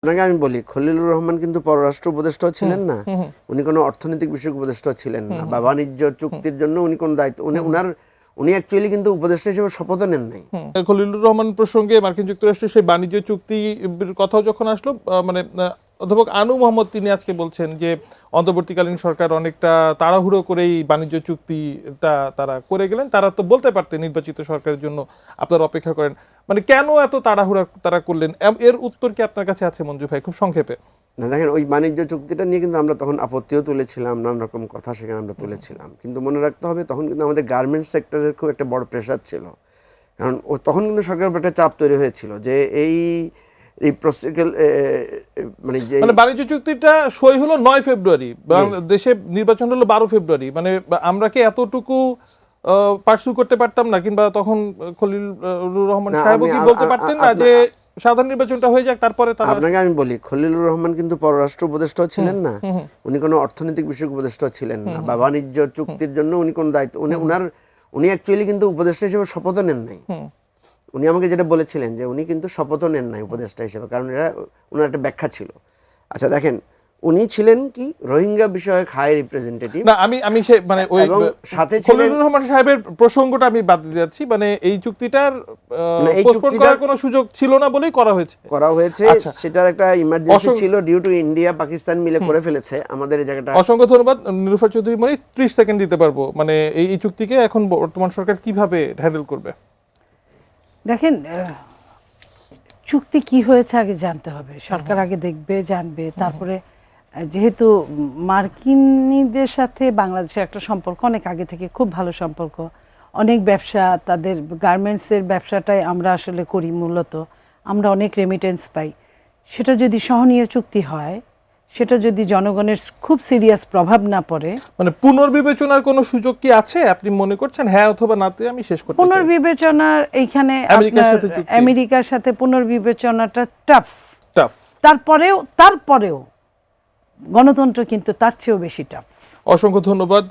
আপনাকে আমি বলি, খলিলুর রহমান কিন্তু পররাষ্ট্র উপদেষ্টাও ছিলেন না, উনি কোনো অর্থনৈতিক বিষয়ক উপদেষ্টাও ছিলেন না, বা বাণিজ্য চুক্তির জন্য উনি কোনো দায়িত্ব উনি অ্যাকচুয়ালি কিন্তু উপদেষ্টা হিসেবে শপথও নেন নাই। খলিলুর রহমান প্রসঙ্গে মার্কিন যুক্তরাষ্ট্রের সেই বাণিজ্য চুক্তির কথাও যখন আসলো, মানে অধ্যাপক আনু মোহাম্মদ তিনি আজকে বলছেন যে অন্তর্বর্তীকালীন সরকার অনেকটা তাড়াহুড়ো করেই বাণিজ্য চুক্তিটা তারা করে গেলেন। তারা তো বলতে পারতেন নির্বাচিত সরকারের জন্য আপনারা অপেক্ষা করেন, মানে কেন এত তাড়াহুড়া তারা করলেন? এর উত্তর কি আপনার কাছে আছে মঞ্জু ভাই, খুব সংক্ষেপে? না দেখেন, ওই বাণিজ্য চুক্তিটা নিয়ে কিন্তু আমরা তখন আপত্তিও তুলেছিলাম, নানান রকম কথা সেখানে আমরা তুলেছিলাম, কিন্তু মনে রাখতে হবে তখন কিন্তু আমাদের গার্মেন্টস সেক্টরের খুব একটা বড় প্রেশার ছিল। কারণ তখন কিন্তু সরকারের একটা চাপ তৈরি হয়েছিল যে এই মানে বাণিজ্য চুক্তিটা সই হলো 9 ফেব্রুয়ারি, দেশে নির্বাচন হলো 12 ফেব্রুয়ারি, মানে আমরা কি এতটুকু পার্সু করতে পারতাম না? কিংবা তখন খলিলুর রহমান সাহেব কি বলতে পারতেন না যে সাধারণ নির্বাচনটা হয়ে যাক, তারপরে তারা? আপনাকে আমি বলি, খলিলুর রহমান কিন্তু পররাষ্ট্র উপদেষ্টাও ছিলেন না, উনি কোনো অর্থনৈতিক বিষয়ক উপদেষ্টাও ছিলেন না, বা বাণিজ্য চুক্তির জন্য উনি কোনো দায়িত্ব উনি অ্যাকচুয়ালি কিন্তু উপদেষ্টা হিসেবে শপথও নেন নাই। উনি আমাকে যেটা বলেছিলেন যে উনি কিন্তু শপথও নেন নাই উপদেষ্টা হিসেবে, কারণ এটা ওনার একটা ব্যাখ্যা ছিল। আচ্ছা দেখেন, উনি ছিলেন কি রোহিঙ্গা বিষয়ক হাই রিপ্রেজেন্টেটিভ। না, আমি সে মানে ওই সাথে খলিলুর রহমান সাহেবের প্রসঙ্গটা আমি বাদ দিয়ে যাচ্ছি, মানে এই চুক্তিটার পোস্টপোন করার কোনো সুযোগ ছিল না বলেই করা হয়েছে। সেটার একটা ইমার্জেন্সি ছিল, ডিউ টু ইন্ডিয়া পাকিস্তান মিলে করে ফেলেছে আমাদের এই জায়গাটা। অসংখ্য ধন্যবাদ নীলুফার চৌধুরী মনি। 30 সেকেন্ড দিতে পারবো, মানে এই চুক্তিকে এখন বর্তমান সরকার কিভাবে হ্যান্ডেল করবে? দেখেন, চুক্তি কি হয়েছে আগে জানতে হবে, সরকার আগে দেখবে, জানবে, তারপরে যেহেতু মার্কিনীদের সাথে বাংলাদেশের একটা সম্পর্ক অনেক আগে থেকে খুব ভালো সম্পর্ক, অনেক ব্যবসা, তাদের গার্মেন্টসের ব্যবসাটাই আমরা আসলে করি মূলত, আমরা অনেক রেমিটেন্স পাই। সেটা যদি সহনীয় চুক্তি হয়, সেটা যদি জনগণের খুব সিরিয়াস প্রভাব না পড়ে, মানে পুনর্বিবেচনার কোনো সুযোগ কি আছে আপনি মনে করছেন? হ্যাঁ অথবা নাতে আমি শেষ করতে চাই। পুনর্বিবেচনার এইখানে আমেরিকার সাথে পুনর্বিবেচনাটা টাফ। তারপরেও গণতন্ত্র কিন্তু তার চেয়েও বেশি টাফ। অসংখ্য ধন্যবাদ।